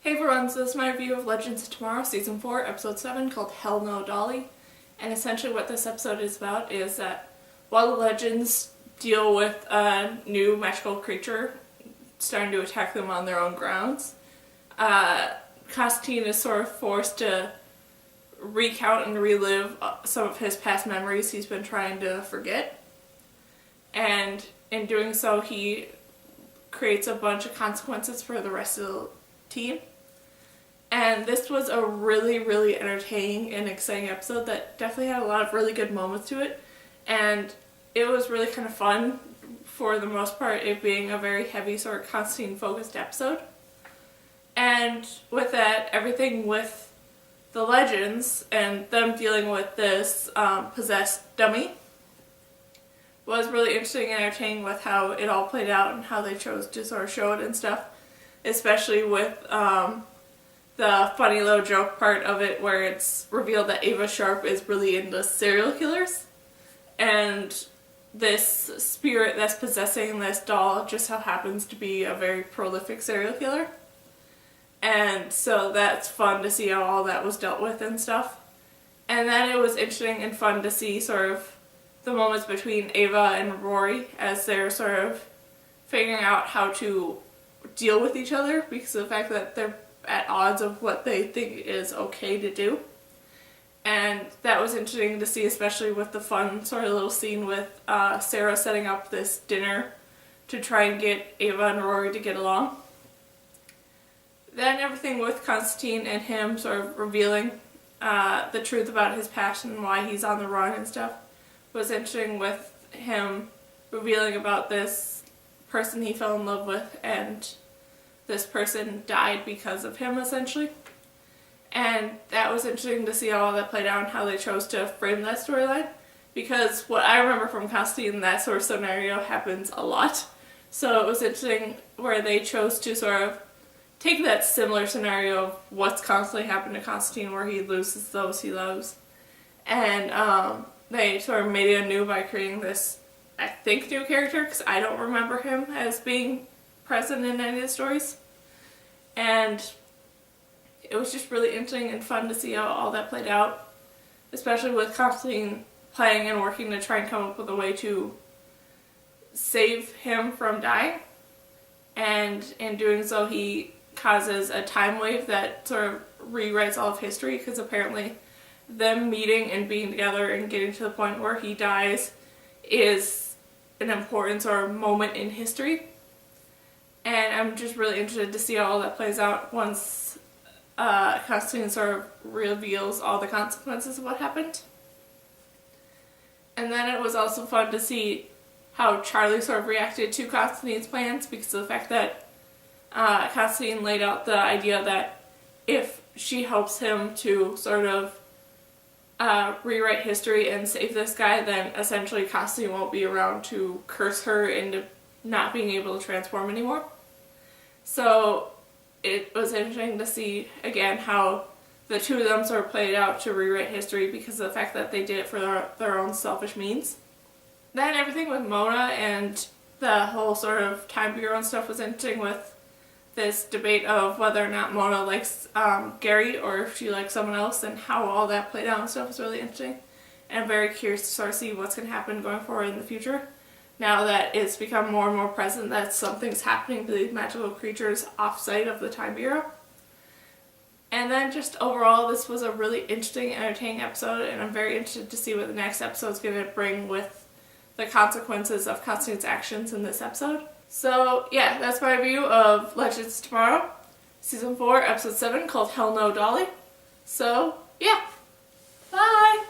Hey everyone, so this is my review of Legends of Tomorrow Season 4, Episode 7 called Hell No, Dolly. And essentially what this episode is about is that while the Legends deal with a new magical creature starting to attack them on their own grounds, Constantine is sort of forced to recount and relive some of his past memories he's been trying to forget. And in doing so, he creates a bunch of consequences for the rest of the team. And this was a really entertaining and exciting episode that definitely had a lot of really good moments to it. And it was really kind of fun for the most part, it being a very heavy sort of Constantine focused episode. And with that, everything with the Legends and them dealing with this possessed dummy was really interesting and entertaining with how it all played out and how they chose to sort of show it and stuff. Especially with the funny little joke part of it where it's revealed that Ava Sharp is really into serial killers. And this spirit that's possessing this doll just so happens to be a very prolific serial killer. And so that's fun to see how all that was dealt with and stuff. And then it was interesting and fun to see sort of the moments between Ava and Rory as they're sort of figuring out how to deal with each other because of the fact that they're at odds of what they think is okay to do. And that was interesting to see, especially with the fun sort of little scene with Sarah setting up this dinner to try and get Ava and Rory to get along. Then everything with Constantine and him sort of revealing the truth about his past and why he's on the run and stuff was interesting, with him revealing about this person he fell in love with and this person died because of him, essentially. And that was interesting to see how all that played out and how they chose to frame that storyline. Because what I remember from Constantine, that sort of scenario happens a lot. So it was interesting where they chose to sort of take that similar scenario of what's constantly happened to Constantine where he loses those he loves. And they sort of made it anew by creating this, I think, new character, because I don't remember him as being present in any of the stories. And it was just really interesting and fun to see how all that played out, especially with Constantine playing and working to try and come up with a way to save him from dying. And in doing so, he causes a time wave that sort of rewrites all of history, because apparently them meeting and being together and getting to the point where he dies is an important sort of moment in history. And I'm just really interested to see how all that plays out once Constantine sort of reveals all the consequences of what happened. And then it was also fun to see how Charlie sort of reacted to Constantine's plans, because of the fact that Constantine laid out the idea that if she helps him to sort of rewrite history and save this guy, then essentially Constantine won't be around to curse her into not being able to transform anymore. So it was interesting to see again how the two of them sort of played out to rewrite history because of the fact that they did it for their own selfish means. Then everything with Mona and the whole sort of time bureau and stuff was interesting, with this debate of whether or not Mona likes Gary or if she likes someone else, and how all that played out and stuff was really interesting. And I'm very curious to sort of see what's going to happen going forward in the future, now that it's become more and more present that something's happening to these magical creatures off-site of the Time Bureau. And then just overall, this was a really interesting, entertaining episode, and I'm very interested to see what the next episode is going to bring with the consequences of Constantine's actions in this episode. So yeah, that's my review of Legends of Tomorrow, Season 4, Episode 7, called Hell No, Dolly. So yeah, bye!